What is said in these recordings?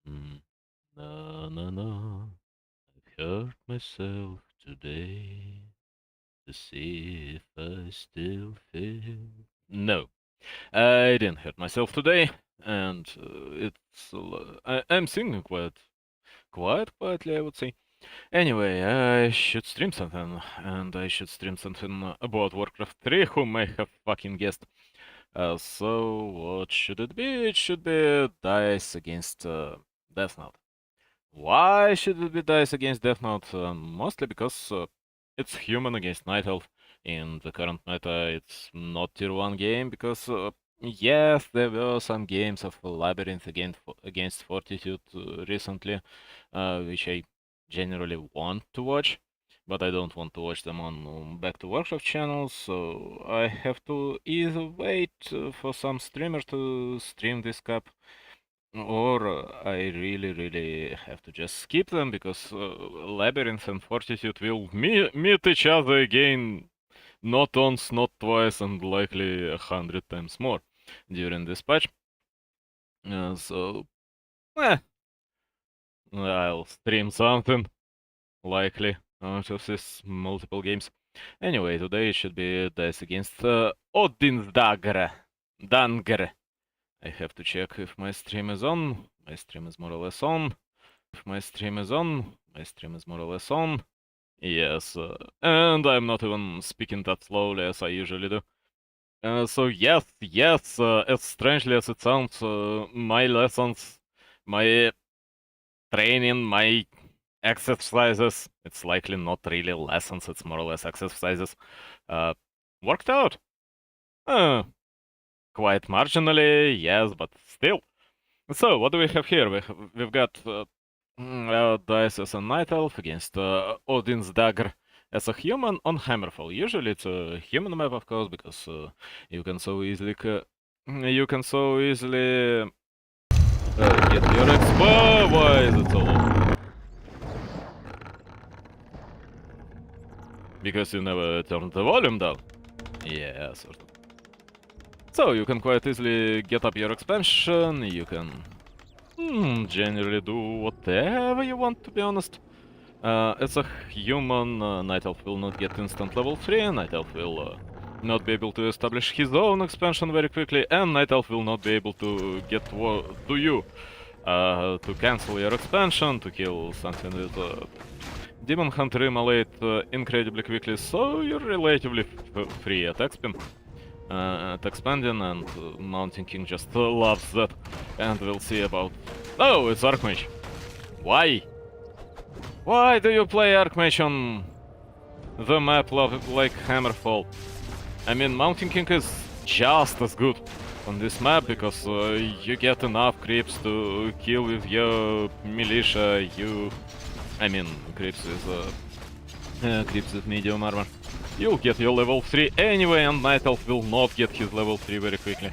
Mm. No, no, no. I've hurt myself today to see if I still feel. No, I didn't hurt myself today, and I'm singing quite quietly, I would say. Anyway, I should stream something, and I should stream something about Warcraft 3, who may have fucking guessed. So what should it be? It should be Dice against Deathnote. Why should it be Dice against Deathnote? Mostly because it's human against Night Elf. In the current meta, it's not tier 1 game because, yes, there were some games of Labyrinth against Fortitude recently, which I generally want to watch, but I don't want to watch them on Back to Warcraft channels, so I have to either wait for some streamer to stream this cup, or I really have to just skip them because Labyrinth and Fortitude will meet each other again, not once, not twice, and likely 100 times more during this patch. So, eh, I'll stream something, likely, out of these multiple games. Anyway, today it should be Dice against Odin's Dagger. Danger. I have to check if my stream is on. My stream is more or less on. If my stream is on, my stream is more or less on. Yes, and I'm not even speaking that slowly as I usually do. So yes, as strangely as it sounds, my lessons, my training, my exercises, it's likely not really lessons, it's more or less exercises, worked out. Uh, Quite marginally, yes, but still. So, what do we have here? We've got Dice as a Night Elf against Odin's Dagger as a human on Hammerfall. Usually it's a human map, of course, because you can so easily get your expo. Why is it so low? Because you never turned the volume down. Yeah, sort of. So you can quite easily get up your expansion. You can generally do whatever you want, to be honest. As a human, Night Elf will not get instant level 3, Night Elf will not be able to establish his own expansion very quickly, and Night Elf will not be able to get to you to cancel your expansion, to kill something with Demon Hunter immolate incredibly quickly, so you're relatively free at expanding, and Mountain King just loves that, and we'll see about... Oh, it's Archmage! Why? Why do you play Archmage on the map like Hammerfall? I mean, Mountain King is just as good on this map because you get enough creeps to kill with your militia. I mean, creeps with medium armor. You'll get your level 3 anyway, and Night Elf will not get his level 3 very quickly.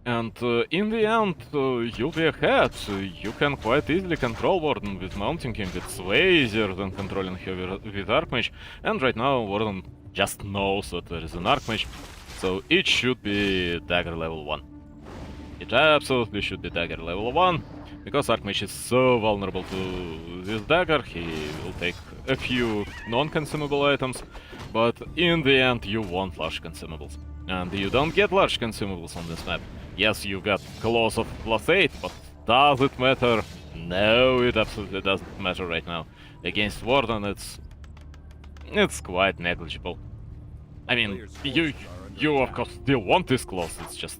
And in the end, you'll be ahead. You can quite easily control Warden with Mountain King. It's way easier than controlling her with Archmage. And right now, Warden just knows that there is an Archmage, so it should be Dagger level 1. It absolutely should be Dagger level 1, because Archmage is so vulnerable to this Dagger. He will take a few non-consumable items, but in the end you want large consumables. And you don't get large consumables on this map. Yes, you got Claws of +8, but does it matter? No, it absolutely doesn't matter right now. Against Warden, it's quite negligible. I mean, you of course still want this Claws, it's just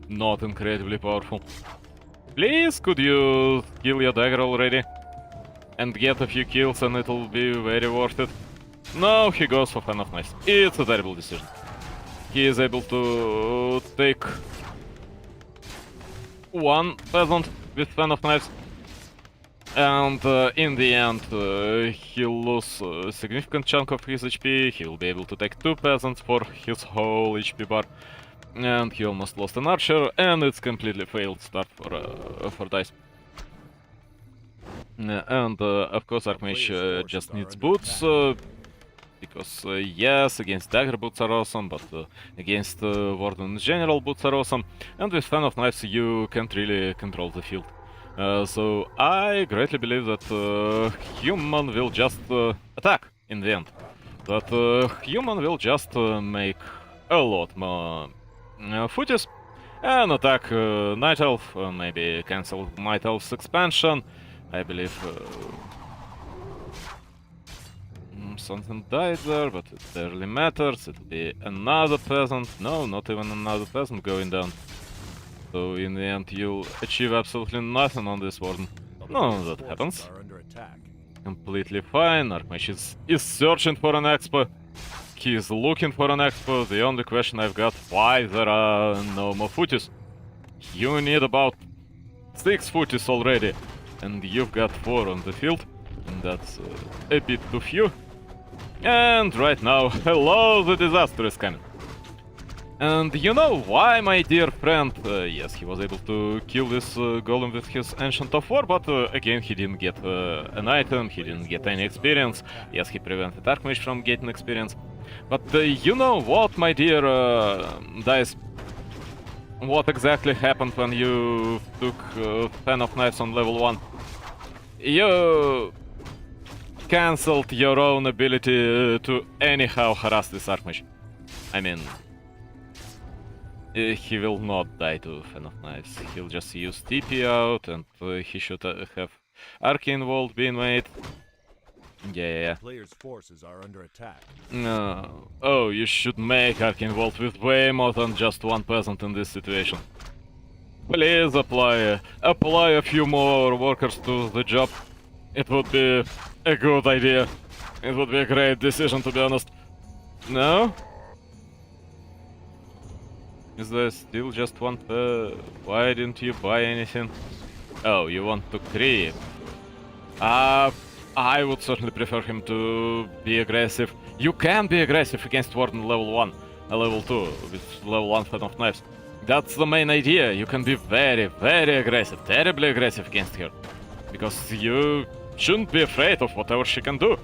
not incredibly powerful. Please, could you kill your Dagger already? And get a few kills and it'll be very worth it. No, he goes for Fan of Knives. It's a terrible decision. He is able to take one peasant with Fan of Knives, and in the end he'll lose a significant chunk of his HP. He'll be able to take 2 peasants for his whole HP bar, and he almost lost an archer, and it's completely failed start for Dice. And of course Archmage just needs boots, because yes, against Dagger boots are awesome, but against Warden in general boots are awesome, and with Fan of Knives you can't really control the field. So I greatly believe that human will just attack in the end. That human will just make a lot more footies and attack Night Elf, maybe cancel Night Elf's expansion. I believe something died there, but it barely matters. It'll be another peasant. No, not even another peasant going down. So in the end, you'll achieve absolutely nothing on this warden. No, that happens. Completely fine. Archmage is searching for an expo. He is looking for an expo. The only question I've got, why there are no more footies? You need about 6 footies already, and you've got 4 on the field, and that's a bit too few. And right now, hello, the disaster is coming. And you know why, my dear friend? Yes, he was able to kill this golem with his Ancient of War, but again, he didn't get an item, he didn't get any experience. Yes, he prevented Archmage from getting experience. But you know what, my dear Dise? What exactly happened when you took Fan of Knives on level 1? You cancelled your own ability to anyhow harass this Archmage. I mean, he will not die to Fan of Knives. He'll just use TP out, and he should have Arcane Vault being made. Yeah. Player's forces are under attack. No. Oh, you should make Arcane Vault with way more than just 1 peasant in this situation. Please apply a few more workers to the job. It would be a good idea. It would be a great decision, to be honest. No? Is there still just 1 Why didn't you buy anything? Oh, you want to creep. I would certainly prefer him to be aggressive. You can be aggressive against Warden level 1, level 2, with level 1 Fan of Knives. That's the main idea. You can be very, very aggressive, terribly aggressive against her. Because you shouldn't be afraid of whatever she can do.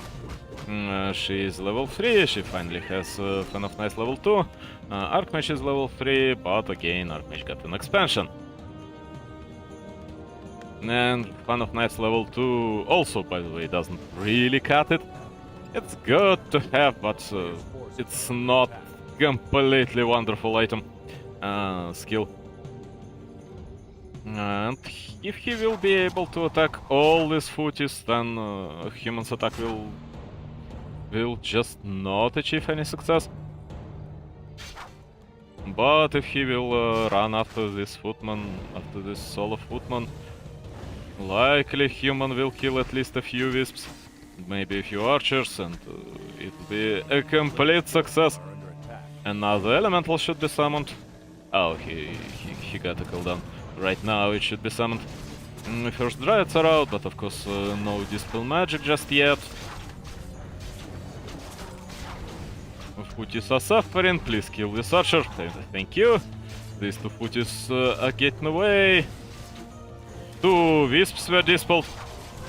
She is level 3, she finally has Fan of Knives level 2. Archmage is level 3, but again, Archmage got an expansion. And Fan of Knives level 2 also, by the way, doesn't really cut it. It's good to have, but it's not completely wonderful item. Skill. And if he will be able to attack all these footies, then human's attack will just not achieve any success. But if he will run after this footman, after this solo footman, likely human will kill at least a few wisps, maybe a few archers, and it will be a complete success. Another elemental should be summoned. Oh, he got a cooldown. Right now it should be summoned. First dryads are out, but of course no dispel magic just yet. Footies are suffering, please kill this archer. Thank you. These 2 footies are getting away. 2 wisps were dispelled.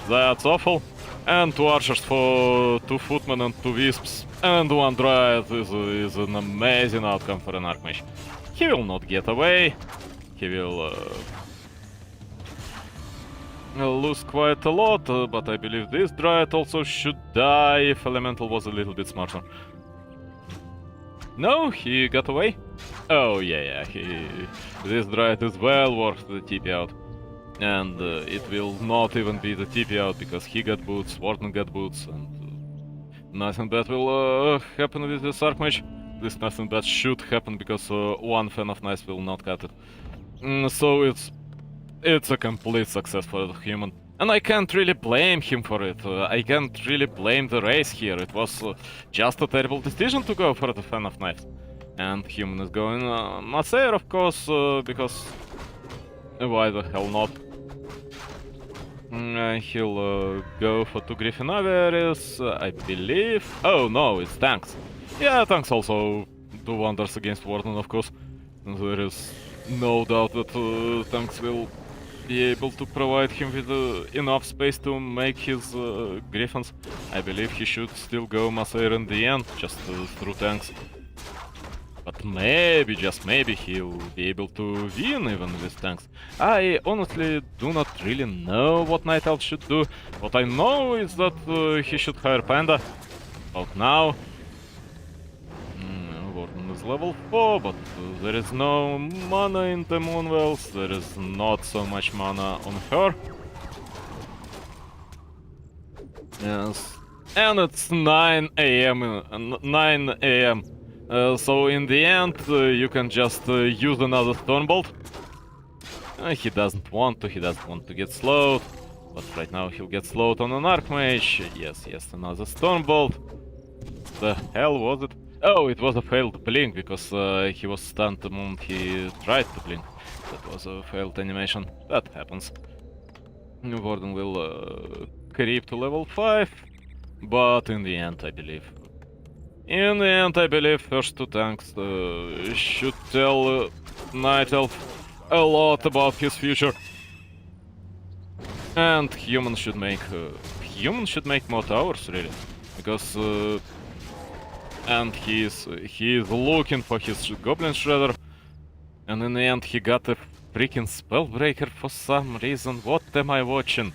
That's awful. And 2 archers for 2 footmen and 2 wisps. And 1 dryad is an amazing outcome for an Archmage. He will not get away. He will lose quite a lot, but I believe this dryad also should die if Elemental was a little bit smarter. No, he got away. Oh yeah, this dryad is well worth the TP out. And it will not even be the TP out, because he got boots, Warden got boots, and nothing bad will happen with this Archmage. At least nothing bad should happen, because 1 Fan of Knives will not cut it. So it's a complete success for the human. And I can't really blame him for it. I can't really blame the race here. It was just a terrible decision to go for the Fan of Knives. And human is going Masair, of course, because why the hell not? He'll go for 2 Griffin Aviaries, I believe. Oh no, it's tanks. Yeah, tanks also do wonders against Warden, of course. There is no doubt that tanks will be able to provide him with enough space to make his Griffins. I believe he should still go Masair in the end, just through tanks. But maybe, just maybe, he'll be able to win even with tanks. I honestly do not really know what Night Elf should do. What I know is that he should hire Panda. About now. Warden is level 4, but there is no mana in the Moonwells. There is not so much mana on her. Yes. And it's 9 AM. 9 AM. So in the end, you can just use another Stormbolt. He doesn't want to get slowed. But right now he'll get slowed on an Archmage. Yes, another Stormbolt. The hell was it? Oh, it was a failed blink, because he was stunned the moment he tried to blink. That was a failed animation. That happens. Warden will creep to level 5. But in the end, I believe. First two tanks should tell Night Elf a lot about his future. And humans should make more towers, really, because and he is looking for his Goblin Shredder, and in the end he got a freaking Spellbreaker for some reason. What am I watching?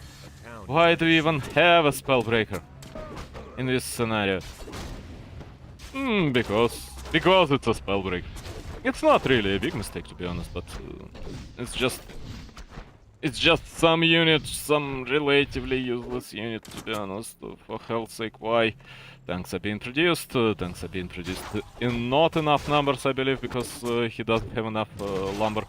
Why do we even have a Spellbreaker in this scenario? Because it's a Spellbreaker. It's not really a big mistake, to be honest, but it's just some unit, some relatively useless unit, to be honest. For hell's sake, why? Tanks are being produced. Tanks are being produced in not enough numbers, I believe, because he doesn't have enough lumber.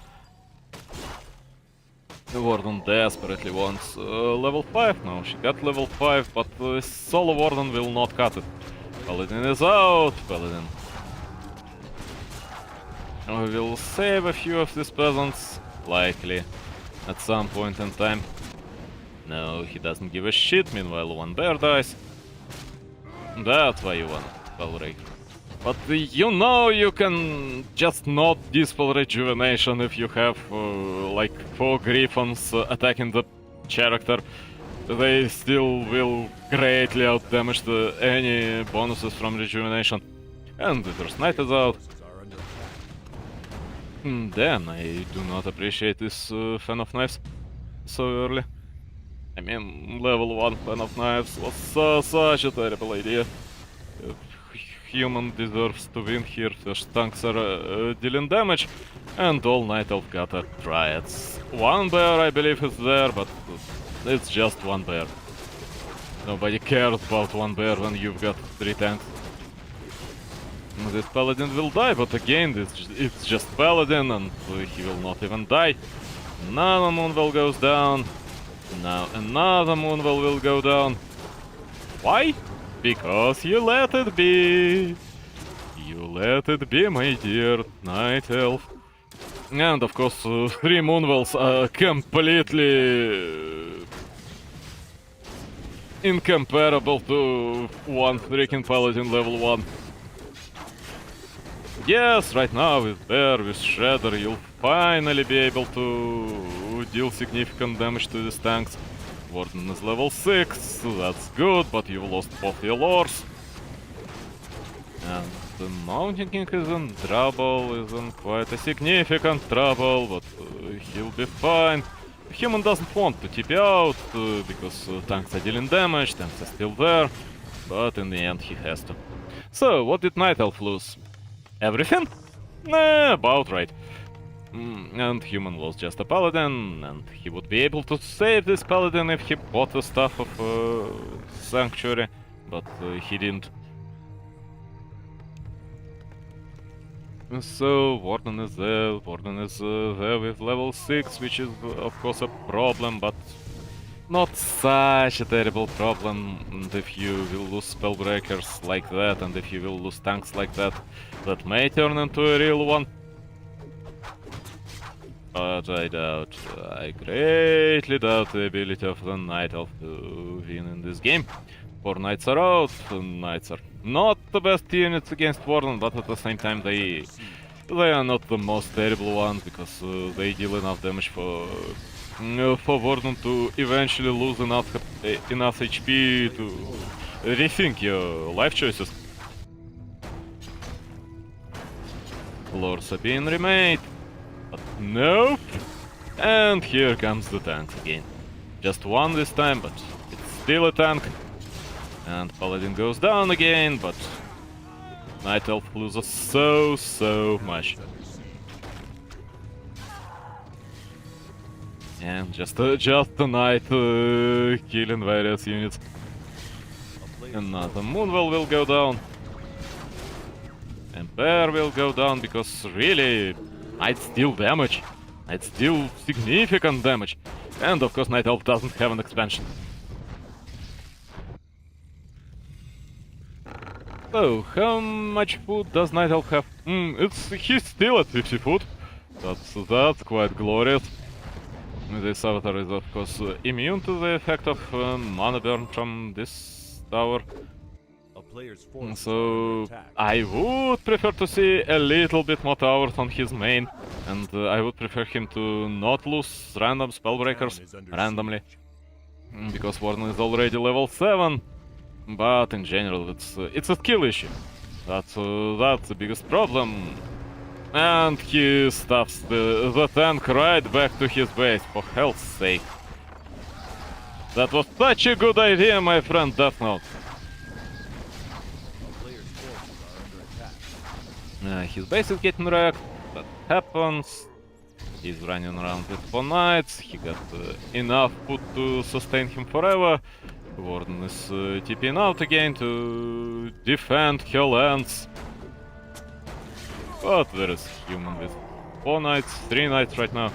The Warden desperately wants level 5 now. She got level 5, but Solo Warden will not cut it. Paladin is out. Paladin will save a few of these peasants, likely, at some point in time. No, he doesn't give a shit. Meanwhile, one bear dies. That's why you want Spellbreaker. But you know you can just not dispel rejuvenation if you have like 4 griffons attacking the character. They still will greatly outdamage any bonuses from rejuvenation. And the first knight is out. Then I do not appreciate this Fan of Knives so early. I mean, level 1 Fan of Knives was such a terrible idea. Human deserves to win here. First tanks are dealing damage, and all Night Elf got are Triads. One bear, I believe, is there, but it's just one bear. Nobody cares about one bear when you've got 3 tanks. This Paladin will die, but again, it's just Paladin, and he will not even die. Another Moonwell goes down. Now another Moonwell will go down. Why? Because you let it be. You let it be, my dear Night Elf. And of course, 3 Moonwells are completely incomparable to one freaking Paladin level 1. Yes, right now with Bear, with Shredder, you'll finally be able to deal significant damage to these tanks. Warden is level 6, that's good, but you've lost both your lores. And the Mountain King is in trouble, is in quite a significant trouble, but he'll be fine. Human doesn't want to TP out, because tanks are dealing damage, tanks are still there, but in the end he has to. So, what did Night Elf lose? Everything? Nah, about right. And Human was just a Paladin, and he would be able to save this Paladin if he bought the stuff of Sanctuary, but he didn't. So, Warden is there with level 6, which is of course a problem, but not such a terrible problem. And if you will lose Spellbreakers like that, and if you will lose tanks like that, that may turn into a real one. But I greatly doubt the ability of the Night Elf to win in this game. 4 Knights are out, Knights are not the best units against Warden, but at the same time they are not the most terrible ones, because they deal enough damage for Warden to eventually lose enough HP to rethink your life choices. Floors are being remade. But nope. And here comes the tank again. Just one this time, but it's still a tank. And Paladin goes down again, but Night Elf loses so much. And just a Knight killing various units. Another Moonwell will go down. And Bear will go down because really Knight's deal damage. Knight's deal significant damage. And of course Night Elf doesn't have an expansion. So, how much food does Night Elf have? He's still at 50 food. That's quite glorious. This avatar is of course immune to the effect of mana burn from this tower. So I would prefer to see a little bit more towers on his main, and I would prefer him to not lose random spellbreakers randomly, because Warden is already level 7. But in general, it's a skill issue. That's the biggest problem. And he stuffs the tank right back to his base, for hell's sake. That was such a good idea, my friend Deathnote. His base is getting wrecked, that happens. He's running around with 4 knights, he got enough food to sustain him forever. Warden is TPing out again to defend her lands. But there is human with 4 knights, 3 knights right now.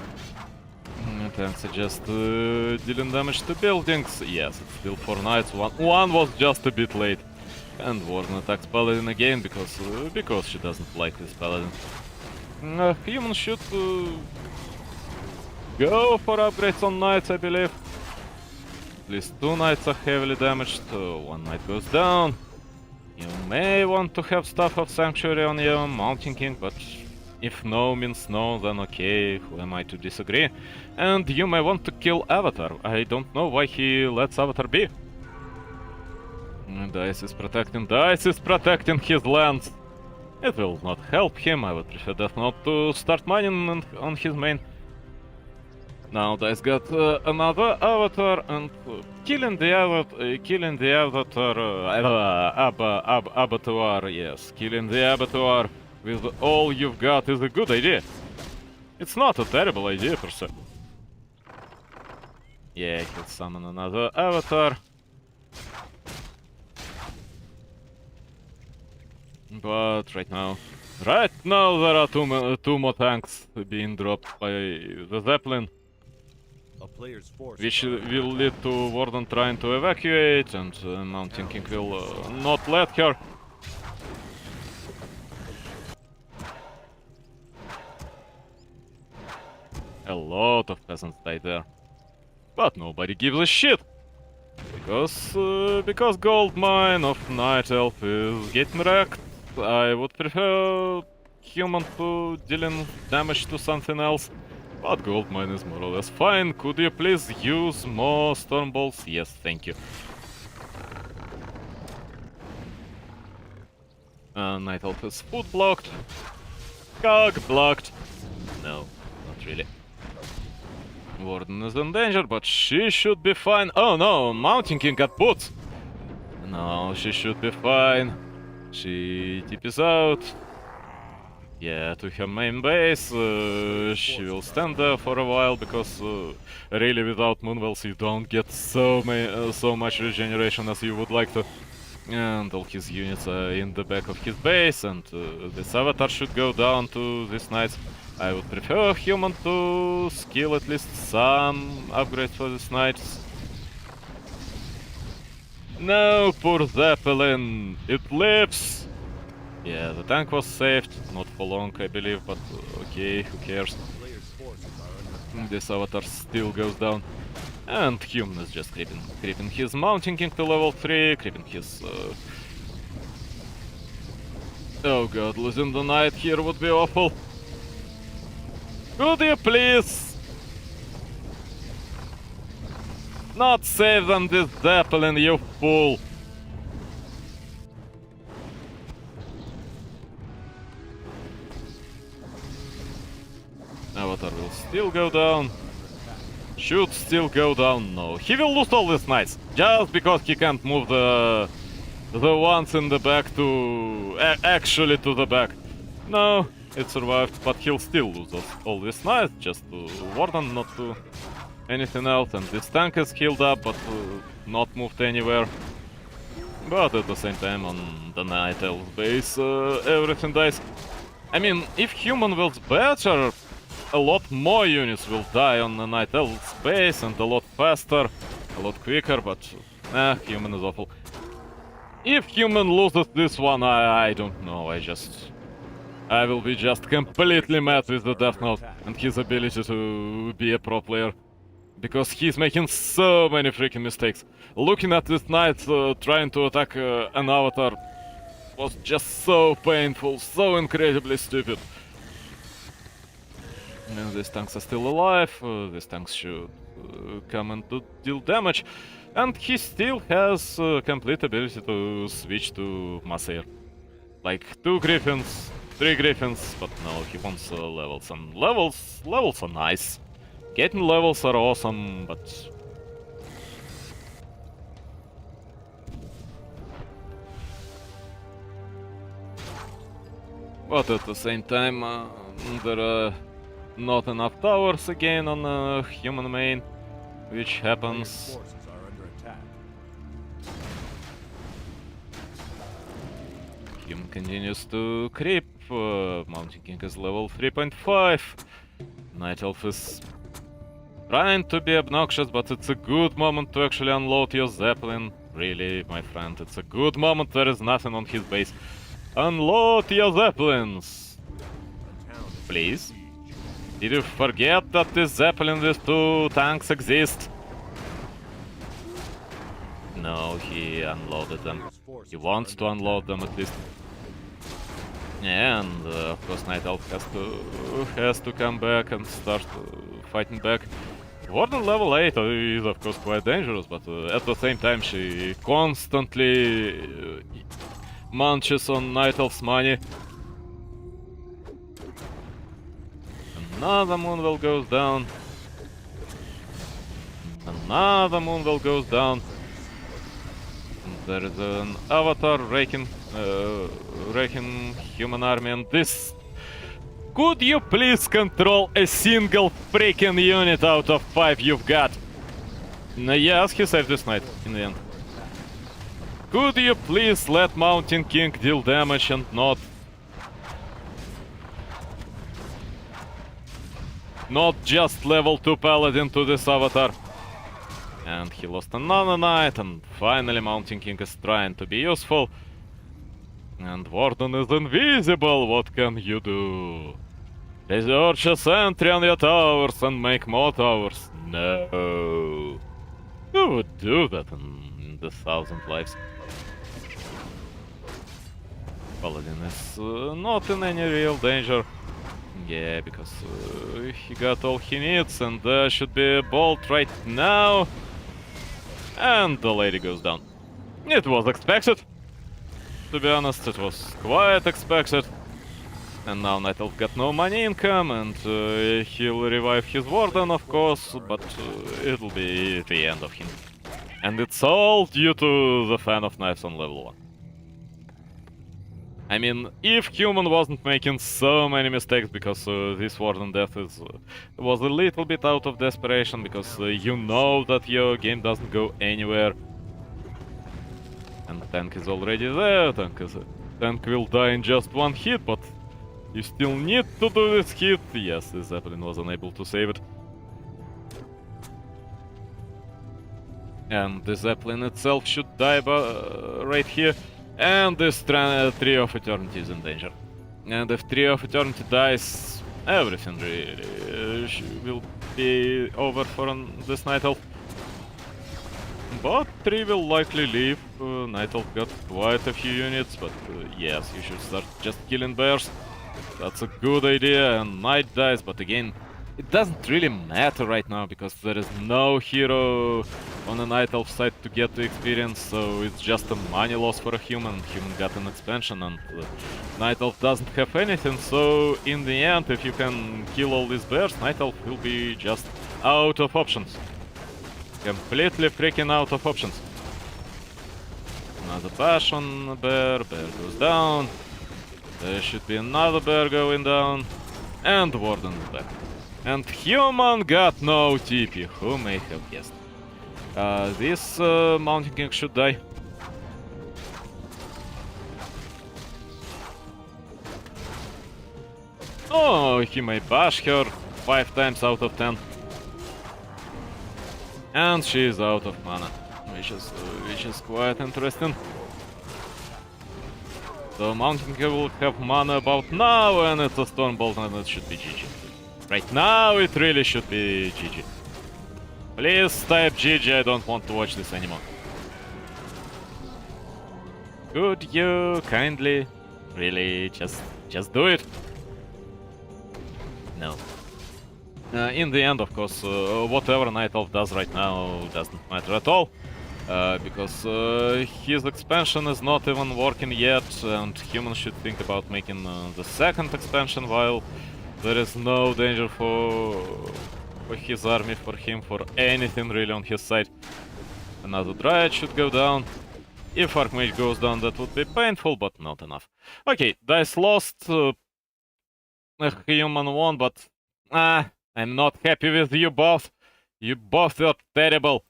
Tanks are just dealing damage to buildings. Yes, it's still 4 knights, one was just a bit late. And Warden attacks Paladin again because she doesn't like this Paladin. Human should go for upgrades on knights, I believe. At least 2 knights are heavily damaged, 1 knight goes down. You may want to have Staff of Sanctuary on your Mountain King, but if no means no, then okay, who am I to disagree? And you may want to kill Avatar. I don't know why he lets Avatar be. Dise is protecting his lands. It will not help him, I would prefer Deathnote to start mining on his main. Now Dise got another avatar, and killing the abattoir, yes, killing the abattoir with all you've got is a good idea. It's not a terrible idea per se. Yeah, he'll summon another avatar. But right now there are two more tanks being dropped by the Zeppelin, which will lead to Warden trying to evacuate, and Mountain King will not let her. A lot of peasants died there, but nobody gives a shit, because gold mine of Night Elf is getting wrecked. I would prefer human to dealing damage to something else, but gold mine is more or less fine. Could you please use more storm balls? Yes, thank you. Night Elf is food blocked. Cog blocked. No, not really. Warden is in danger, but she should be fine. Oh no, Mountain King got boots. No, she should be fine. She TPs out. Yeah, to her main base. She will stand there for a while, because really without Moonwells you don't get so much regeneration as you would like to. And all his units are in the back of his base, and this avatar should go down to these knights. I would prefer human to skill at least some upgrades for these knights. No, poor Zeppelin! It lives! Yeah, the tank was saved, not for long I believe, but okay, who cares. This avatar still goes down. And human is just creeping his Mountain King to level 3, creeping his... Oh god, losing the knight here would be awful. Could you please not save them, this Zeppelin, you fool! still go down. Should still go down. No, he will lose all these knights just because he can't move the ones in the back to actually to the back. No, it survived, but he'll still lose all these knights just to Warden, not to anything else. And this tank is healed up, but not moved anywhere. But at the same time, on the Night Elf base, everything dies. I mean, if human was better, a lot more units will die on the Night Elf's base and a lot faster, a lot quicker, but human is awful. If human loses this one, I don't know, I will be just completely mad with the Deathnote and his ability to be a pro player. Because he's making so many freaking mistakes. Looking at this knight trying to attack an avatar was just so painful, so incredibly stupid. And these tanks are still alive, these tanks should come and to deal damage. And he still has complete ability to switch to Masair. Like 2 griffins, 3 griffins, but no, he wants levels. And levels are nice. Getting levels are awesome, but... But at the same time, there are not enough towers again on human main, which happens... Forces are under attack. Human continues to creep, Mountain King is level 3.5. Night Elf is trying to be obnoxious, but it's a good moment to actually unload your Zeppelin. Really, my friend, it's a good moment, there is nothing on his base. Unload your Zeppelins! Please? Did you forget that this Zeppelin with 2 tanks exist? No, he unloaded them. He wants to unload them at least. And of course Night Elf has to come back and start fighting back. Warden level 8 is of course quite dangerous, but at the same time she constantly munches on Night Elf's money. Another Moonwell goes down. Another Moonwell goes down. There is an avatar raking human army, and this... Could you please control a single freaking unit out of 5 you've got? Yes, he saved this knight in the end. Could you please let Mountain King deal damage and not just level 2 paladin to this avatar? And he lost another knight, and finally Mountain King is trying to be useful. And Warden is invisible, what can you do? Research a sentry on your towers and make more towers. No. Who would do that in the 1,000 lives? Paladin is not in any real danger. Yeah, because he got all he needs, and there should be a bolt right now. And the lady goes down. It was expected. To be honest, it was quite expected. And now Night Elf got no money income, and he'll revive his Warden, of course, but it'll be the end of him. And it's all due to the fan of knives on level 1. I mean, if human wasn't making so many mistakes, because this Warden death was a little bit out of desperation, because you know that your game doesn't go anywhere. And tank is already there, tank will die in just 1 hit, but you still need to do this hit. Yes, this Zeppelin was unable to save it. And the Zeppelin itself should die right here. And this Tree of Eternity is in danger. And if Tree of Eternity dies, everything really will be over for this Night Elf. But Tree will likely leave. Night Elf got quite a few units, but yes, you should start just killing bears. That's a good idea, and Knight dies, but again, It doesn't really matter right now because there is no hero on a Night Elf side to get the experience, so it's just a money loss for a human. Human got an expansion and Night Elf doesn't have anything, so in the end, if you can kill all these bears, Night Elf will be just out of options. Completely freaking out of options. Another bash on the bear goes down. There should be another bear going down. And Warden is back. And human got no TP, who may have guessed. This Mountain King should die. Oh, he may bash her 5 times out of 10. And she is out of mana, which is quite interesting. So Mountain King will have mana about now, and it's a Stormbolt, and it should be GG. Right now, it really should be GG. Please type GG, I don't want to watch this anymore. Could you kindly, really, just do it? No. In the end, of course, whatever Night Elf does right now doesn't matter at all. Because his expansion is not even working yet, and humans should think about making the second expansion while there is no danger for his army, for him, for anything really on his side. Another Dryad should go down. If Archmage goes down, that would be painful, but not enough. Okay, Dise lost, a human won, but I'm not happy with you both. You both are terrible.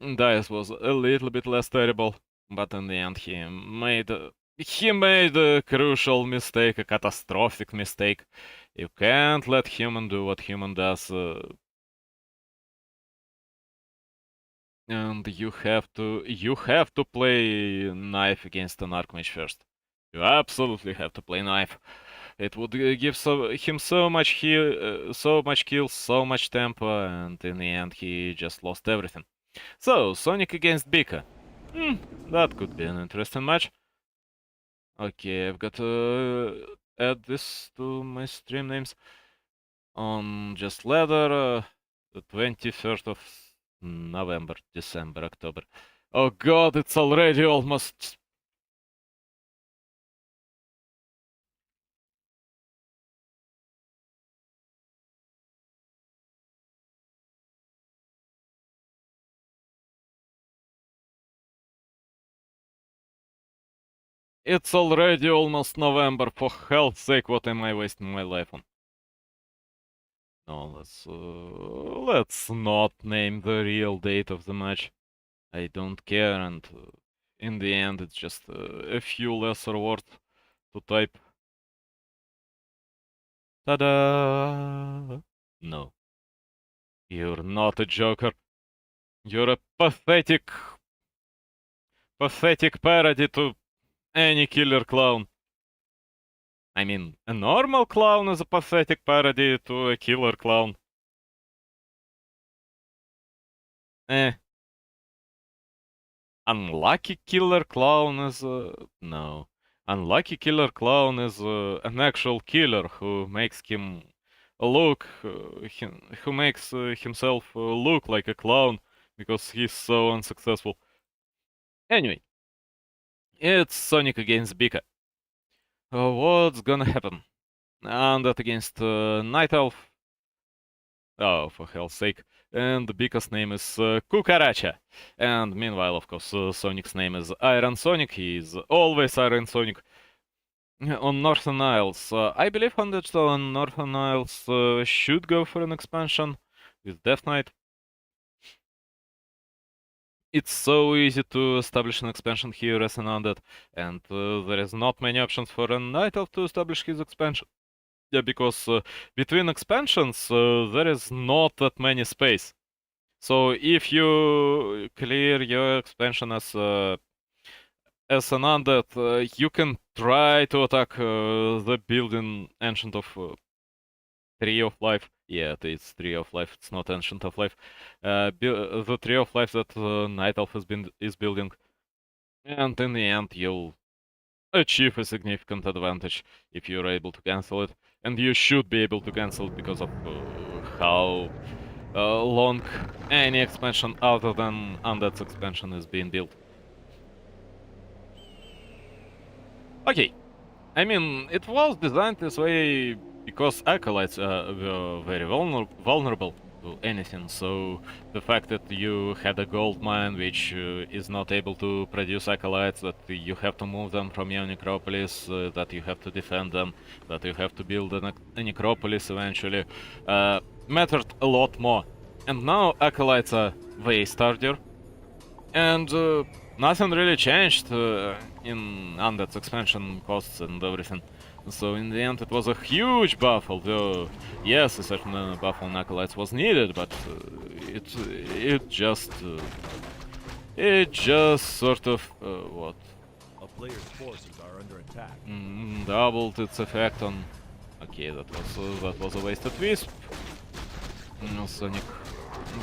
Dise was a little bit less terrible, but in the end he made a crucial mistake, a catastrophic mistake. You can't let human do what human does, and you have to play knife against an Archmage first. You absolutely have to play knife. It would give him so much heal, so much kills, so much tempo, and in the end he just lost everything. So, Sonik against Biko. That could be an interesting match. Okay, I've got to add this to my stream names. On Just Leather, the 21st of November, December, October. Oh god, it's already almost... It's already almost November, for hell's sake, what am I wasting my life on? No, let's not name the real date of the match. I don't care, and in the end it's just a few lesser words to type. Ta-da! No. You're not a joker. You're a pathetic parody to any killer clown. I mean, a normal clown is a pathetic parody to a killer clown. Unlucky killer clown is... no. Unlucky killer clown is an actual killer who makes him look... who makes himself look like a clown because he's so unsuccessful. Anyway. It's Sonik against Biko. What's gonna happen? Undead against Night Elf. Oh, for hell's sake. And Biko's name is Kukaracha. And meanwhile, of course, Sonic's name is Iron Sonic. He is always Iron Sonic. On Northern Isles, I believe that on Northern Isles should go for an expansion with Deathnote. It's so easy to establish an expansion here as an undead, and there is not many options for a Night Elf to establish his expansion. Yeah, because between expansions there is not that many space. So if you clear your expansion as an undead, you can try to attack the building Ancient of Tree of Life. Yeah, it's Tree of Life. It's not Ancient of Life. The Tree of Life that Night Elf is building, and in the end you'll achieve a significant advantage if you're able to cancel it. and you should be able to cancel it because of how long any expansion other than Undead's expansion is being built. Okay, I mean, it was designed this way because acolytes were very vulnerable to anything, so the fact that you had a gold mine which is not able to produce acolytes, that you have to move them from your necropolis, that you have to defend them, that you have to build a necropolis eventually, mattered a lot more. And now acolytes are way sturdier, and nothing really changed in Undead's expansion costs and everything. So in the end it was a huge buff, although yes, a certain buff on acolytes was needed, but it just sort of what? A player's forces are under attack. Doubled its effect on. Okay, that was a wasted wisp. Sonik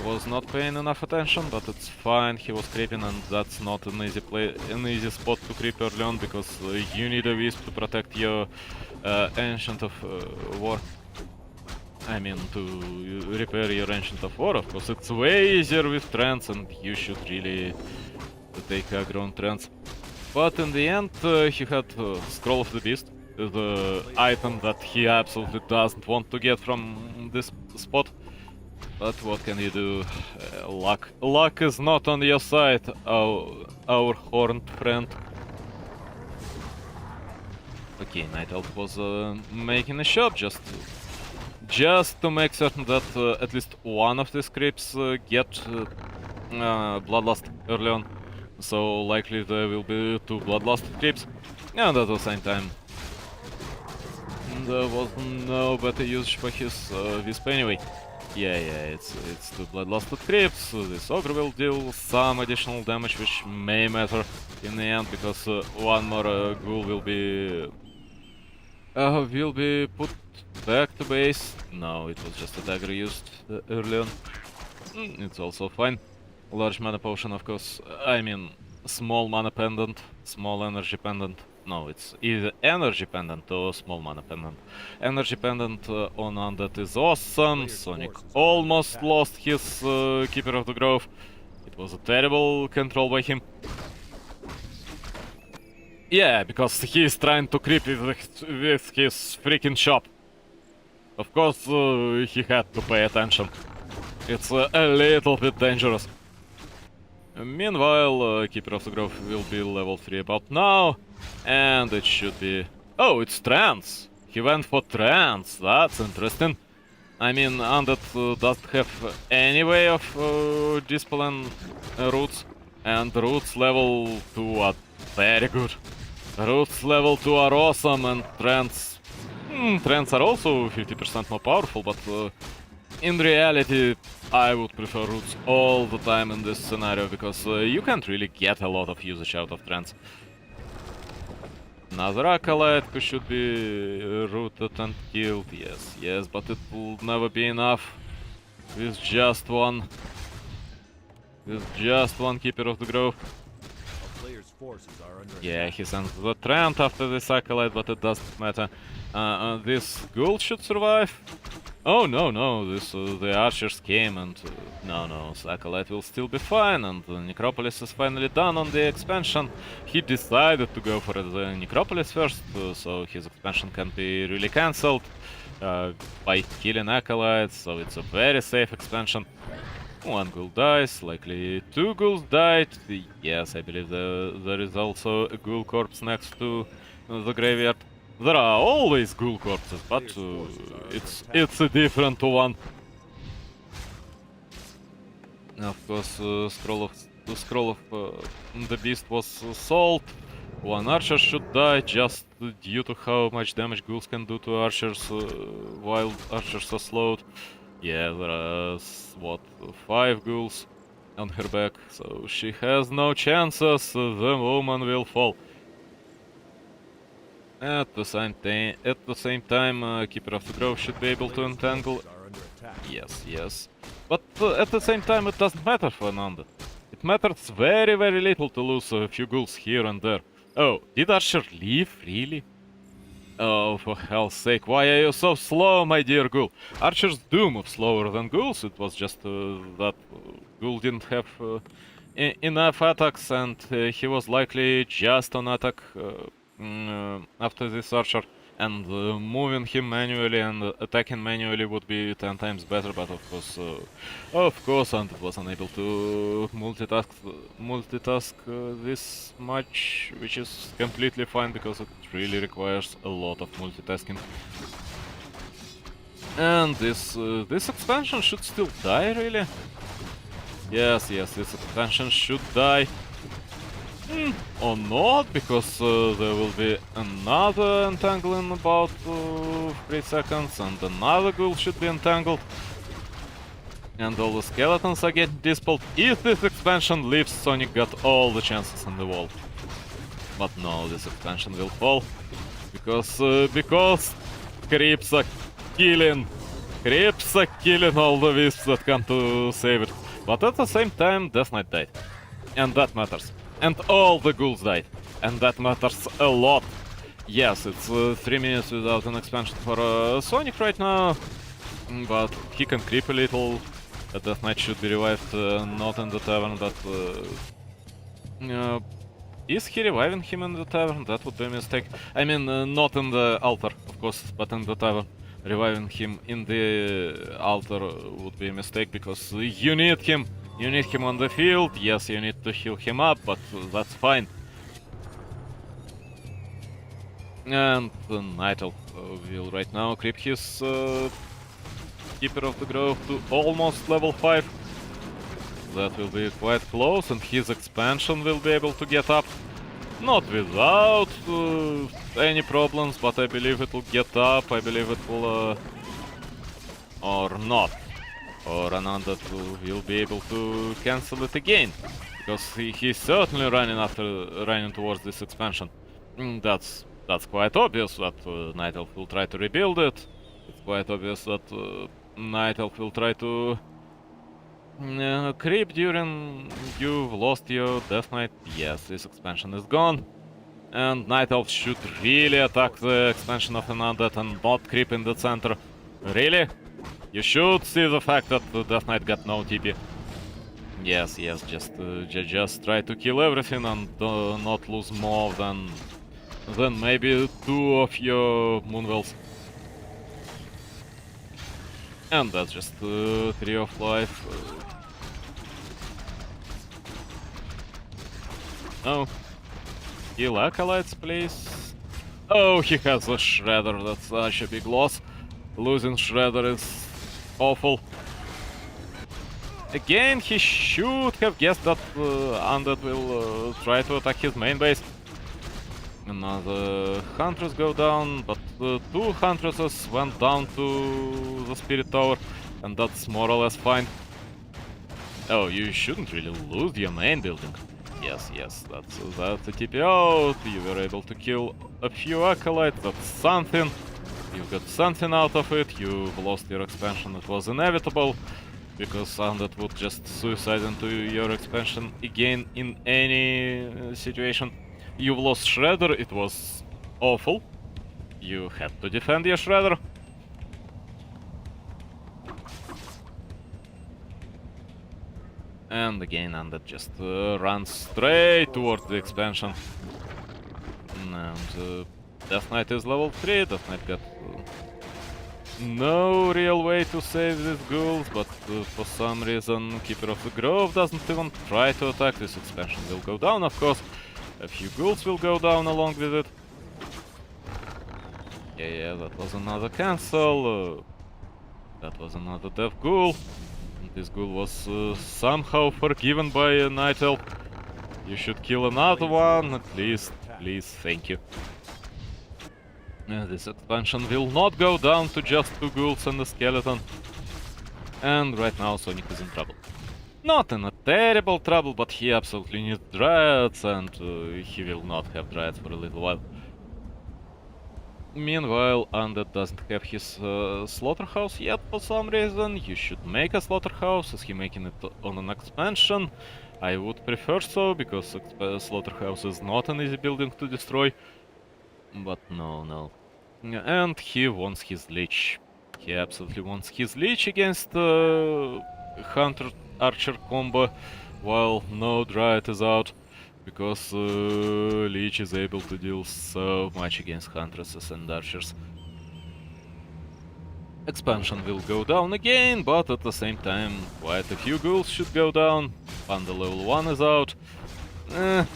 was not paying enough attention, but it's fine. He was creeping, and that's not an easy spot to creep early on, because you need a wisp to protect your Ancient of War. I mean, to repair your Ancient of War, of course. It's way easier with trance, and you should really take aggro on trance. But in the end, he had Scroll of the Beast, the item that he absolutely doesn't want to get from this spot. But what can you do? Luck is not on your side, our horned friend. Okay, Night Elf was making a shop just to make certain that at least one of these creeps get Bloodlust early on. So likely there will be 2 Bloodlust creeps, and at the same time there was no better use for his Wisp anyway. Yeah, it's 2 Bloodlusted creeps. This Ogre will deal some additional damage, which may matter in the end, because one more ghoul will be put back to base. No, it was just a dagger used early on. It's also fine. Large mana potion, of course. I mean, small mana pendant, small energy pendant. No, it's either energy pendant or small mana pendant. Energy pendant on Undead is awesome. Sonik almost lost his Keeper of the Grove. It was a terrible control by him. Yeah, because he is trying to creep with his freaking shop. Of course, he had to pay attention. It's a little bit dangerous. Meanwhile, Keeper of the Grove will be level 3 about now, and it should be... Oh, it's trance! He went for trance, that's interesting. I mean, Undead doesn't have any way of dispelling roots, and roots level 2 are very good. Roots level 2 are awesome, and trance... trance are also 50% more powerful, but in reality, I would prefer roots all the time in this scenario, because you can't really get a lot of usage out of trance. Another acolyte who should be rooted and killed, yes, but it will never be enough with just one. With just one Keeper of the Grove. Yeah, he sends the Trent after this acolyte, but it doesn't matter. This ghoul should survive. Oh no, the archers came, and no, acolyte will still be fine, and the necropolis is finally done on the expansion. He decided to go for the necropolis first, so his expansion can be really cancelled by killing acolytes, so it's a very safe expansion. One ghoul dies, likely 2 ghouls died. Yes, I believe there is also a ghoul corpse next to the graveyard. There are always ghoul corpses, but it's a different one. Of course, the scroll of the beast was sold. One archer should die just due to how much damage ghouls can do to archers while archers are slowed. Yeah, there are, what, 5 ghouls on her back, so she has no chances, the woman will fall. At the same time, Keeper of the Grove should be able to entangle... Yes. But at the same time, it doesn't matter for an Undead. It matters very, very little to lose a few ghouls here and there. Oh, did Archer leave? Really? Oh, for hell's sake, why are you so slow, my dear ghoul? Archers do move slower than ghouls, it was just that ghoul didn't have enough attacks and he was likely just on attack after this archer. And moving him manually and attacking manually would be 10 times better, but of course, and was unable to multitask this much, which is completely fine because it really requires a lot of multitasking. And this expansion should still die, really? Yes, this expansion should die. Or not, because there will be another entangle in about 3 seconds, and another ghoul should be entangled. And all the skeletons are getting dispelled. If this expansion leaves, Sonic got all the chances in the world. But no, this expansion will fall. Because creeps are killing. Creeps are killing all the wisps that come to save it. But at the same time, Deathnote died. And that matters. And all the ghouls died. And that matters a lot. Yes, it's 3 minutes without an expansion for Sonic right now. But he can creep a little. Death Knight should be revived, not in the tavern, but... is he reviving him in the tavern? That would be a mistake. I mean, not in the altar, of course, but in the tavern. Reviving him in the altar would be a mistake, because you need him. You need him on the field. Yes, you need to heal him up, but that's fine. And Knight will right now creep his Keeper of the Grove to almost level 5. That will be quite close, and his expansion will be able to get up. Not without any problems, but I believe it will get up. I believe it will... or not. Or Ananda will be able to cancel it again. Because he's certainly running towards this expansion. That's quite obvious that Night Elf will try to rebuild it. It's quite obvious that Night Elf will try to creep during you've lost your Death Knight. Yes, this expansion is gone. And Night Elf should really attack the expansion of Undead and not creep in the center. Really? You should see the fact that the Death Knight got no TP. Yes, just try to kill everything and not lose more than maybe 2 of your Moonwells. And that's just 3 of life. No. Kill acolytes, please. Oh, he has a Shredder, that's such a big loss. Losing Shredder is awful. Again, he should have guessed that Undead will try to attack his main base. Another Huntress go down, but 2 Huntresses went down to the Spirit Tower, and that's more or less fine. Oh, you shouldn't really lose your main building. Yes, that's a TP out. You were able to kill a few acolytes, that's something. You got something out of it, you've lost your expansion, it was inevitable. Because Undead would just suicide into your expansion again in any situation. You've lost Shredder, it was awful. You had to defend your Shredder. And again, Undead just runs straight towards the expansion. And Death Knight is level 3, Death Knight got no real way to save these ghouls, but for some reason Keeper of the Grove doesn't even try to attack. This expansion will go down, of course. A few ghouls will go down along with it. Yeah, that was another cancel. That was another death ghoul. And this ghoul was somehow forgiven by Night Elf. You should kill another one, at least. Please, thank you. This expansion will not go down to just 2 ghouls and a skeleton. And right now Sonic is in trouble. Not in a terrible trouble, but he absolutely needs dryads, and he will not have dryads for a little while. Meanwhile, Undead doesn't have his slaughterhouse yet for some reason. You should make a slaughterhouse. Is he making it on an expansion? I would prefer so, because slaughterhouse is not an easy building to destroy. But no. And he wants his Lich. He absolutely wants his Lich against Hunter Archer combo, while no Dryad is out, because Lich is able to deal so much against Huntresses and Archers. Expansion will go down again, but at the same time, quite a few ghouls should go down. Panda level 1 is out.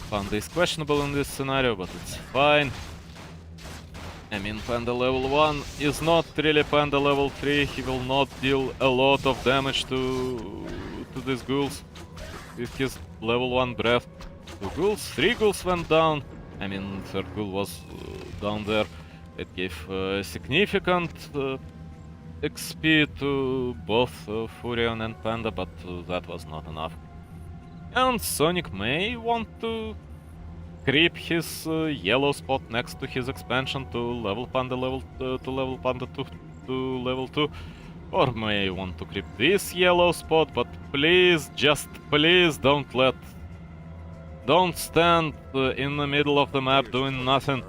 Panda is questionable in this scenario, but it's fine. I mean, Panda level 1 is not really Panda level 3. He will not deal a lot of damage to these ghouls with his level 1 breath. 2 ghouls, 3 ghouls went down. I mean, third ghoul was down there. It gave significant XP to both Furion and Panda, but that was not enough. And Sonik may want to creep his yellow spot next to his expansion to level Panda to level Panda to level 2, or may want to creep this yellow spot, but please, just please don't stand in the middle of the map doing nothing.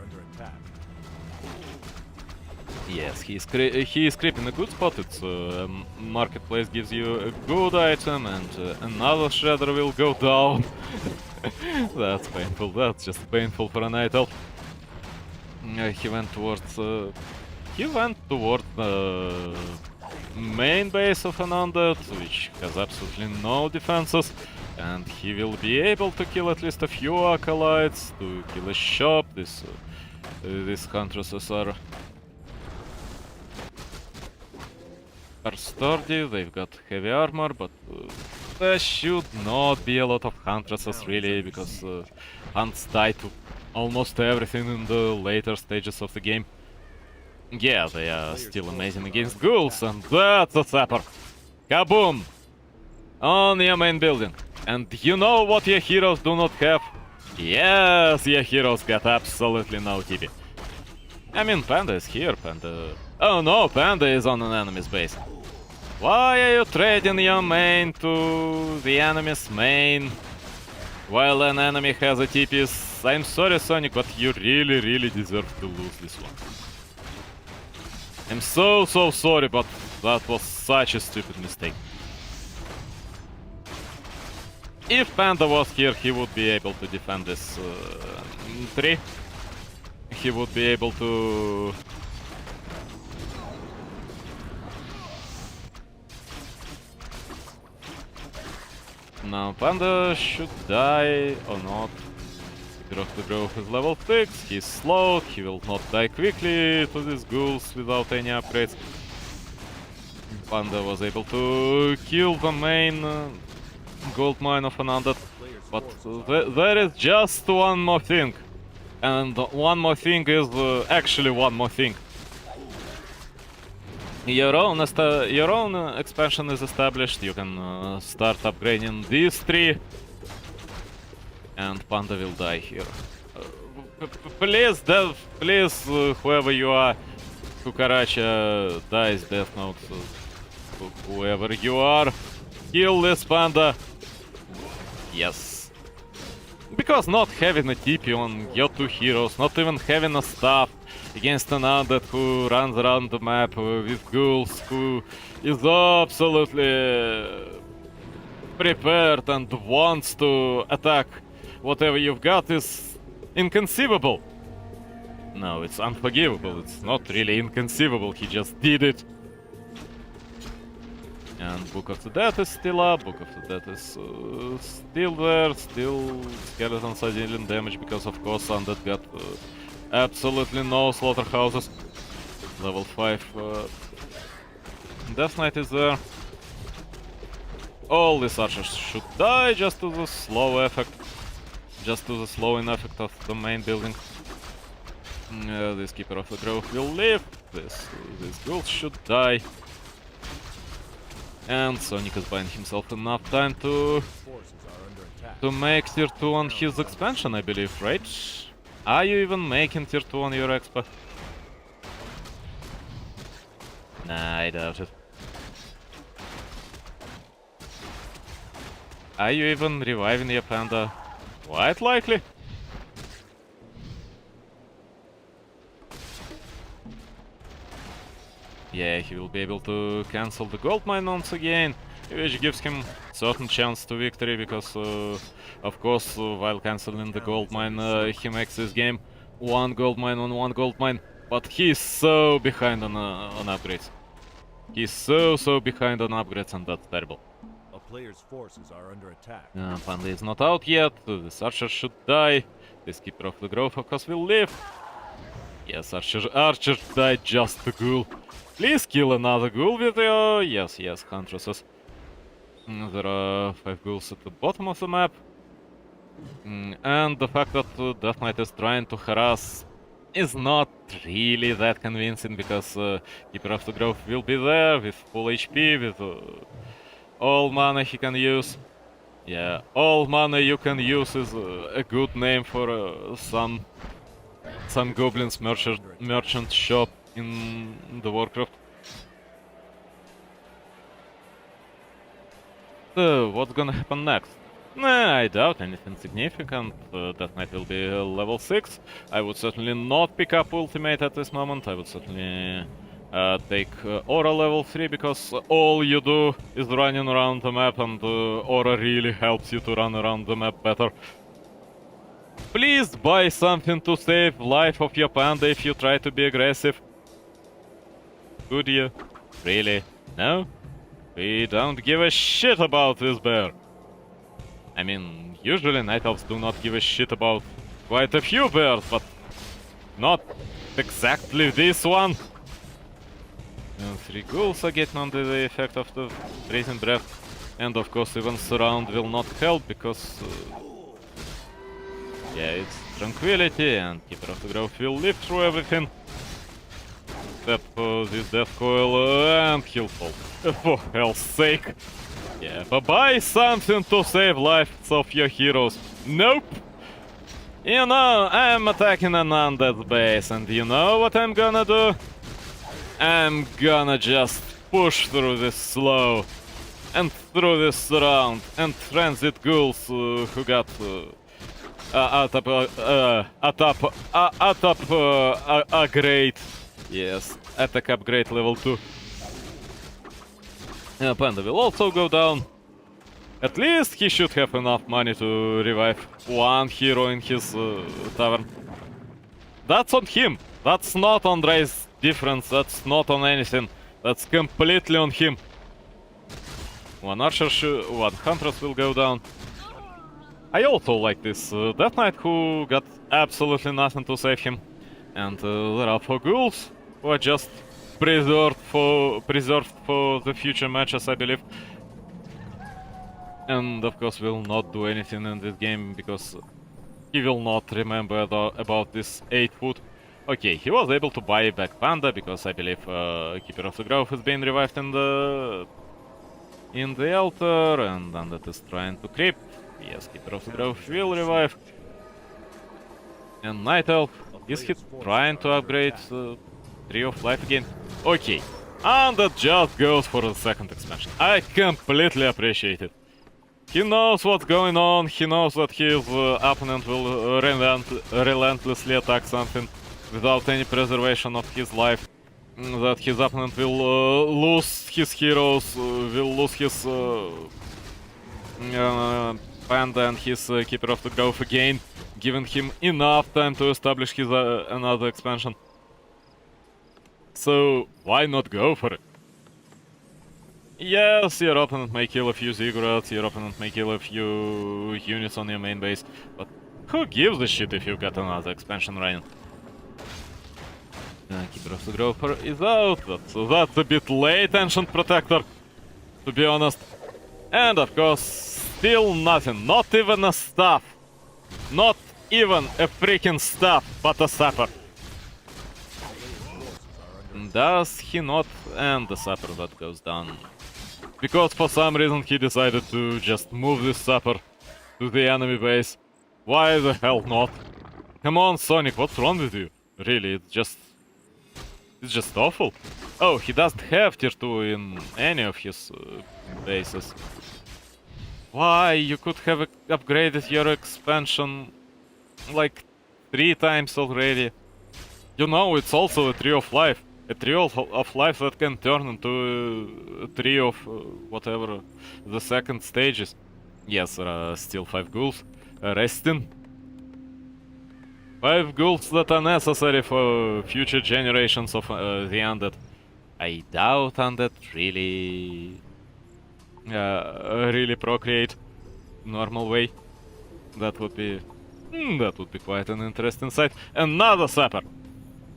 Yes, he is creeping a good spot. It's marketplace gives you a good item, and another shredder will go down. That's painful. That's just painful for an idol. He went towards the main base of an undead, which has absolutely no defenses, and he will be able to kill at least a few acolytes to kill a shop. These huntresses are sturdy, they've got heavy armor, but there should not be a lot of huntresses really, because hunts die to almost everything in the later stages of the game. Yeah, they are still amazing against ghouls, and that's a zapper! Kaboom! On your main building. And you know what your heroes do not have? Yes, your heroes got absolutely no TP. I mean, Panda is here, Panda... Oh no, Panda is on an enemy's base. Why are you trading your main to the enemy's main while an enemy has a TP? I'm sorry, Sonik, but you really deserve to lose this one. I'm so sorry, but that was such a stupid mistake. If Panda was here, he would be able to defend this tree. He would be able to... Now Panda should die or not. Rock to Grove is level 6, he's slowed, he will not die quickly to these ghouls without any upgrades. Panda was able to kill the main gold mine of an undead, but there is just one more thing. And one more thing is actually one more thing. Your own expansion is established, you can start upgrading these 3. And Panda will die here. Please, whoever you are, Kukaracha, Dise, Deathnote, whoever you are, kill this Panda. Yes. Because not having a TP on your 2 heroes, not even having a staff against an undead who runs around the map with ghouls, who is absolutely prepared and wants to attack whatever you've got, is inconceivable. No, it's unforgivable. It's not really inconceivable. He just did it. And Book of the Dead is still up. Book of the Dead is still there. Still skeletons are dealing damage because, of course, Undead got absolutely no slaughterhouses. Level 5 Death Knight is there. All these archers should die just to the slow effect. Just to the slowing effect of the main building. This Keeper of the Grove will live. These ghouls should die. And Sonik is buying himself enough time to make tier 2 on his expansion, I believe, right? Are you even making tier 2 on your expa? Nah, I doubt it. Are you even reviving your Panda? Quite likely. Yeah, he will be able to cancel the gold mine once again, which gives him certain chance to victory because, of course, while canceling the gold mine, he makes this game one gold mine on one gold mine. But he's so behind on upgrades. He's so behind on upgrades, and that's terrible. A player's forces are under attack. Pandy is not out yet. This archer should die. This keeper of the grove, of course, will live. Yes, archer died just a ghoul. Please kill another ghoul with your... Yes, huntresses. There are 5 ghouls at the bottom of the map. And the fact that Death Knight is trying to harass is not really that convincing, because Keeper of the Grove will be there with full HP, with all mana he can use. Yeah, all mana you can use is a good name for some goblins merchant shop in the Warcraft. So, what's gonna happen next? Nah, I doubt anything significant. Death Knight will be level 6. I would certainly not pick up ultimate at this moment. I would certainly take Aura level 3, because all you do is running around the map, and Aura really helps you to run around the map better. Please buy something to save life of your panda if you try to be aggressive. Could you? Really? No? We don't give a shit about this bear. I mean, usually Night Elves do not give a shit about quite a few bears, but not exactly this one. And 3 ghouls are getting under the effect of the Brazen Breath. And of course even Surround will not help, because... yeah, it's Tranquility, and Keeper of the Grove will live through everything. Except for this Death Coil, and he'll fall. For hell's sake. Yeah, but buy something to save lives of your heroes. Nope! You know, I'm attacking an undead base, and you know what I'm gonna do? I'm gonna just push through this slow, and through this surround, and transit ghouls who got upgrade. Yes, attack upgrade level 2. Panda will also go down. At least he should have enough money to revive one hero in his tavern. That's on him. That's not on race difference. That's not on anything. That's completely on him. One archer, one huntress will go down. I also like this Death Knight who got absolutely nothing to save him. And there are 4 ghouls who are just preserved for the future matches, I believe. And of course will not do anything in this game, because he will not remember about this 8 foot. Okay, he was able to buy back Panda, because I believe Keeper of the Grove has been revived in the altar, and Undead is trying to creep. Yes, Keeper of the Grove will revive. And Night Elf, is he trying to upgrade 3 of life again? Okay, Undead just goes for the second expansion. I completely appreciate it. He knows what's going on, he knows that his opponent will relentlessly attack something without any preservation of his life. That his opponent will lose his heroes, will lose his Panda and his Keeper of the Grove again, giving him enough time to establish his another expansion. So, why not go for it? Yes, your opponent may kill a few ziggurats, your opponent may kill a few units on your main base, but who gives a shit if you've got another expansion running? Keeper of the Grove is out, that's a bit late, Ancient Protector, to be honest. And of course, still nothing, not even a staff. Not even a freaking staff, but a sapper. Does he not? And the sapper that goes down. Because for some reason he decided to just move this sapper to the enemy base. Why the hell not? Come on, Sonik, what's wrong with you? Really, it's just awful. Oh, he doesn't have tier 2 in any of his bases. Why? You could have upgraded your expansion like 3 times already. You know, it's also a 3 of life. A tree of life that can turn into a tree of whatever the second stage is. Yes, there are still 5 ghouls resting. 5 ghouls that are necessary for future generations of the undead. I doubt undead really procreate normal way. That would be quite an interesting sight. Another sapper.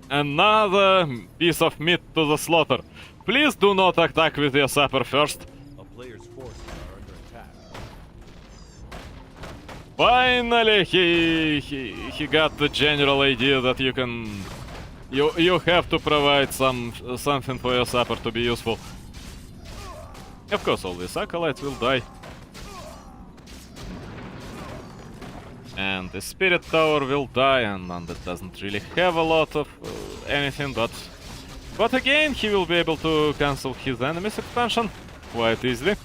Another piece of meat to the slaughter. Please do not attack with your sapper first. A player's forces are under attack. Finally, he got the general idea that you have to provide something for your sapper to be useful. Of course, all these acolytes will die. And the spirit tower will die, and it doesn't really have a lot of anything, but again, he will be able to cancel his enemy's expansion quite easily.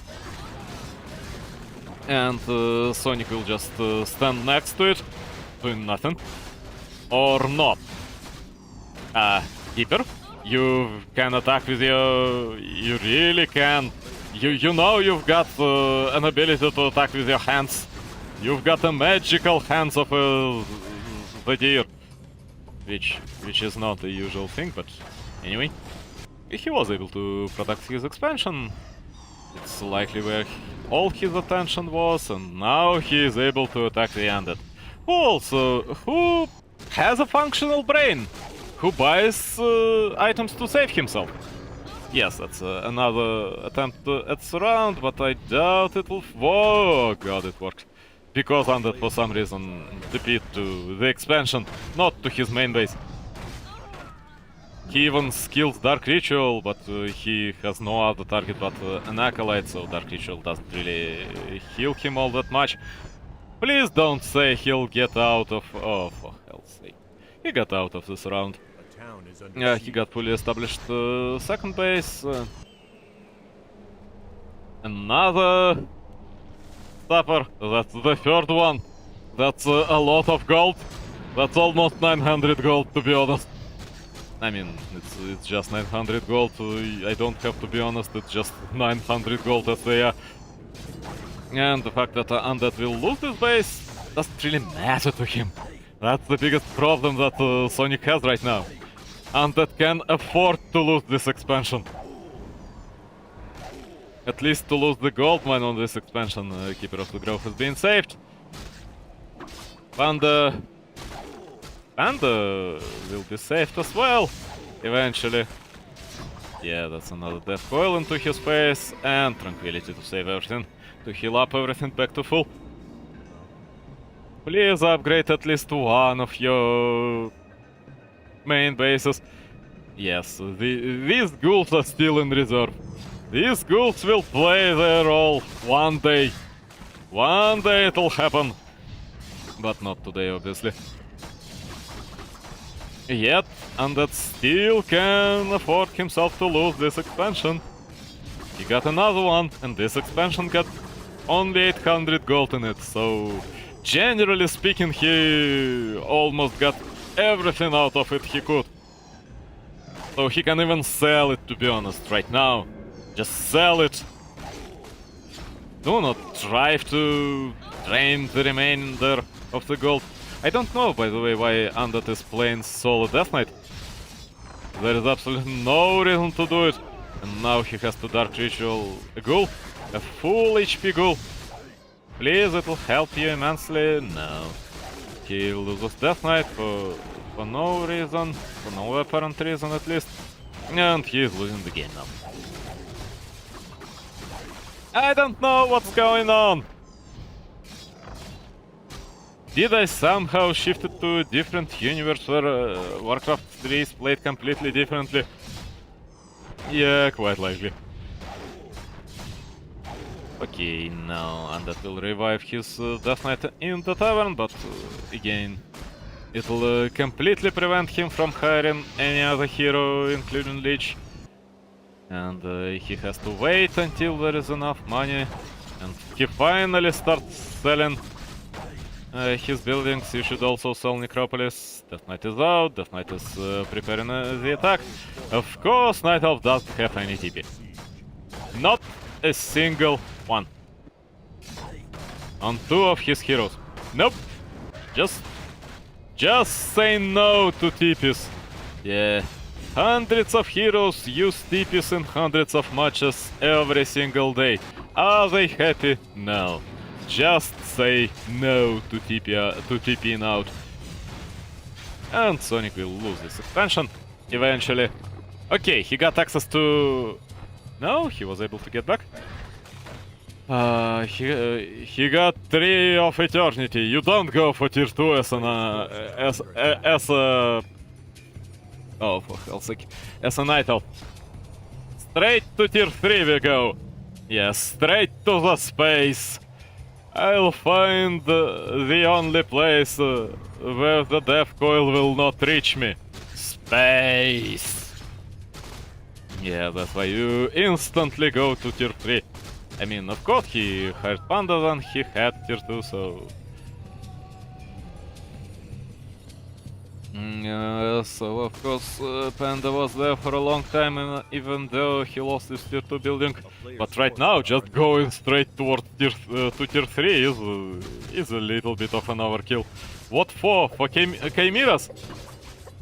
And Sonik will just stand next to it, doing nothing. Or not. Keeper, you can attack with your... You really can. You know you've got an ability to attack with your hands. You've got the magical hands of the deer. Which is not the usual thing, but anyway. He was able to protect his expansion. It's likely where all his attention was, and now he is able to attack the undead. Who has a functional brain? Who buys items to save himself? Yes, that's another attempt at surround, but I doubt it will... Whoa, god, it worked. Because undead for some reason defeat to the expansion, not to his main base. He even skills Dark Ritual, but he has no other target but an Acolyte, so Dark Ritual doesn't really heal him all that much. Please don't say he'll get out of... Oh, for hell's sake. He got out of this round. A town is under Yeah, he siege. got fully established second base. Another... Stopper, that's the third one. That's a lot of gold. That's almost 900 gold, to be honest. I mean, it's just 900 gold. I don't have to be honest, it's just 900 gold as they are. And the fact that Undead will lose this base doesn't really matter to him. That's the biggest problem that Sonik has right now. Undead can afford to lose this expansion. At least to lose the gold mine on this expansion. Keeper of the Grove has been saved. Panda will be saved as well, eventually. Yeah, that's another death coil into his face, and tranquility to save everything, to heal up everything back to full. Please upgrade at least one of your main bases. Yes, these ghouls are still in reserve. These ghouls will play their role one day. One day it'll happen. But not today, obviously. Yet, Undead still can afford himself to lose this expansion. He got another one, and this expansion got only 800 gold in it, so... Generally speaking, he almost got everything out of it he could. So he can even sell it, to be honest, right now. Just sell it. Do not try to drain the remainder of the gold. I don't know, by the way, why Undead is playing solo Deathnote. There is absolutely no reason to do it. And now he has to Dark Ritual a ghoul, a full HP ghoul. Please, it will help you immensely. No. He loses Deathnote for no reason, for no apparent reason at least. And he is losing the game now. I don't know what's going on. Did I somehow shift it to a different universe where Warcraft 3 is played completely differently? Yeah, quite likely. Okay, now Undead will revive his Death Knight in the tavern, but again, it'll completely prevent him from hiring any other hero, including Lich. And he has to wait until there is enough money, and he finally starts selling his buildings, you should also sell Necropolis. Deathnote is out, Deathnote is preparing the attack. Of course, Night Elf doesn't have any TP. Not a single one. On two of his heroes. Nope. Just say no to TPs. Yeah. Hundreds of heroes use TPs in hundreds of matches every single day. Are they happy? No. Just say no to TPing out. And Sonic will lose this expansion eventually. Okay, he got access to... No, he was able to get back. He got 3 of Eternity. You don't go for tier 2 as a... Oh, for hell's sake. As a Night Elf. Straight to tier 3 we go. Yes, straight to the space. I'll find the only place where the death coil will not reach me. Space. Yeah, that's why you instantly go to tier 3. I mean, of course, he hired Pandas and he had tier 2, so... So of course, Panda was there for a long time, and even though he lost his tier 2 building. But right now, just going straight towards tier 3 is a little bit of an overkill. What for? For Chimeras?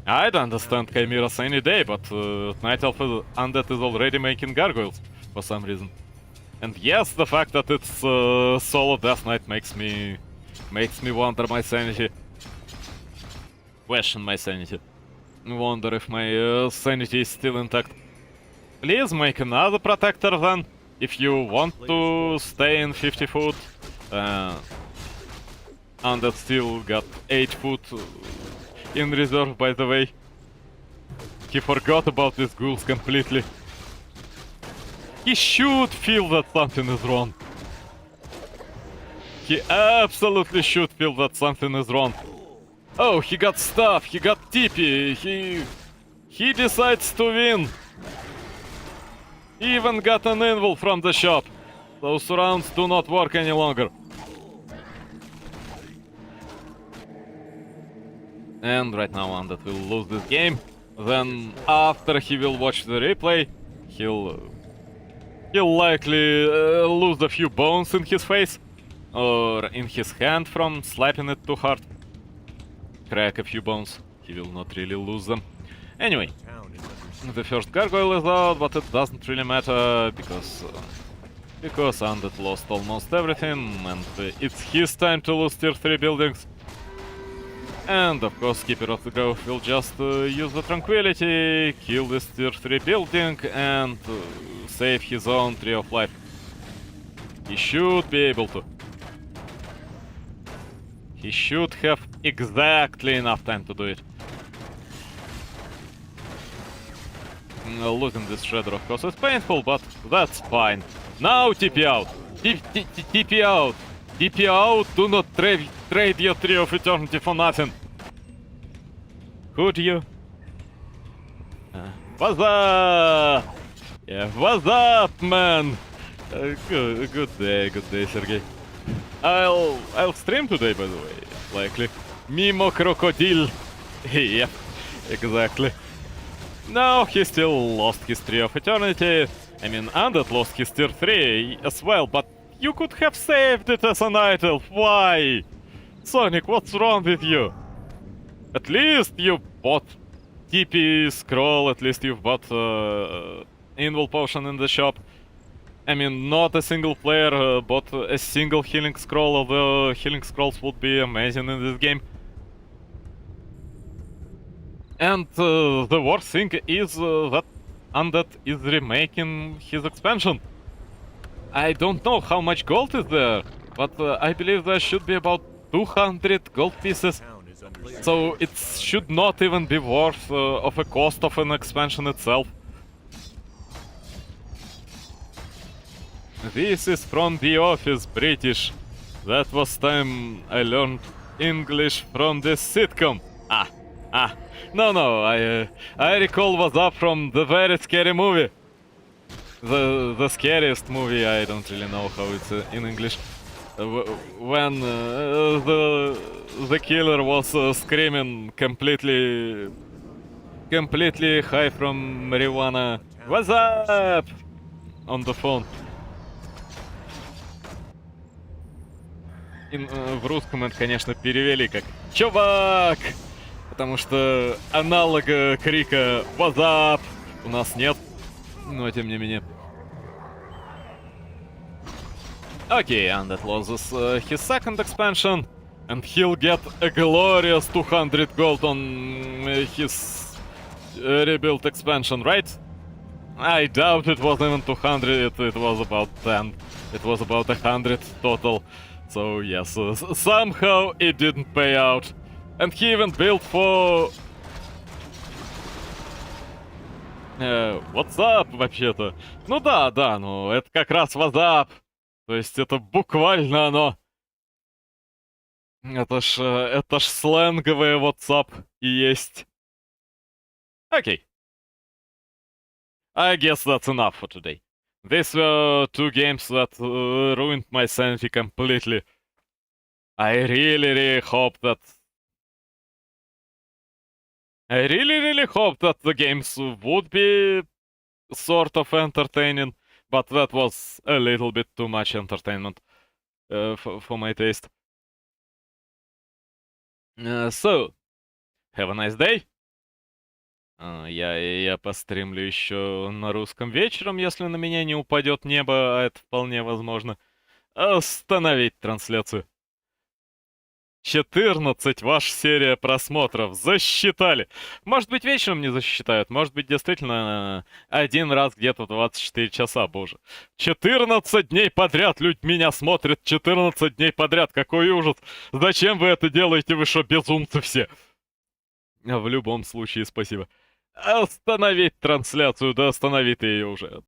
I'd understand Chimeras any day, but Night Elf Undead is already making gargoyles for some reason. And yes, the fact that it's solo Death Knight makes me wonder my sanity. Question my sanity. Wonder if my sanity is still intact. Please make another protector then, if you want to stay in 50 foot. And that still got 8 foot in reserve, by the way. He forgot about these ghouls completely. He should feel that something is wrong. He absolutely should feel that something is wrong. Oh, he got stuff, he got TP, he decides to win. He even got an invul from the shop. Those rounds do not work any longer. And right now Undead will lose this game. Then after he will watch the replay, he'll likely lose a few bones in his face. Or in his hand from slapping it too hard. Crack a few bones. He will not really lose them. Anyway, the first gargoyle is out, but it doesn't really matter because Undead lost almost everything, and it's his time to lose tier 3 buildings. And of course, Keeper of the Grove will just use the Tranquility, kill this tier 3 building, and save his own Tree of Life. He should be able to. He should have exactly enough time to do it. Losing this Shredder of course is painful, but that's fine. Now TP out! TP out! TP out! Do not trade your Tree of Eternity for nothing! Could you? What's up? Yeah, what's up, man? Good day, Sergey. I'll stream today, by the way, likely. Mimo Crocodile. Yep, exactly. No, he still lost his Tree of Eternity. I mean, Undead lost his tier 3 as well, but you could have saved it as an Night Elf. Why? Sonic, what's wrong with you? At least you bought TP scroll, at least you've bought Invul Potion in the shop. I mean, not a single player bought a single healing scroll, although healing scrolls would be amazing in this game. And the worst thing is that Undead is remaking his expansion. I don't know how much gold is there, but I believe there should be about 200 gold pieces. So it should not even be worth of a cost of an expansion itself. This is from the office, British. That was time I learned English from this sitcom. No, I recall what's up from the very scary movie. The scariest movie, I don't really know how it's in English. when the killer was screaming completely high from marijuana. What's up? On the phone. В русском это, конечно, перевели как «Чувак!», потому что аналога крика «What's up?» у нас нет, но тем не менее. Okay, and that was his second expansion, and he'll get a glorious 200 gold on his rebuild expansion, right? I doubt it was even 200, it was about 10. It was about 100 total. So yes, somehow it didn't pay out. And he even built for... what's up, вообще-то? Ну да, ну это как раз what's up. То есть это буквально оно. Это ж сленговое what's up и есть. Окей. I guess that's enough for today. These were 2 games that ruined my sanity completely. I really hope that... I really hope that the games would be sort of entertaining, but that was a little bit too much entertainment for my taste. So, have a nice day. Я постримлю еще на русском вечером, если на меня не упадет небо, а это вполне возможно. Остановить трансляцию. 14 ваша серия просмотров. Засчитали. Может быть, вечером не засчитают. Может быть, действительно, один раз где-то 24 часа, боже. 14 дней подряд люди меня смотрят. 14 дней подряд. Какой ужас. Зачем вы это делаете? Вы что, безумцы все? В любом случае, спасибо. Остановить трансляцию. Да останови ты ее уже.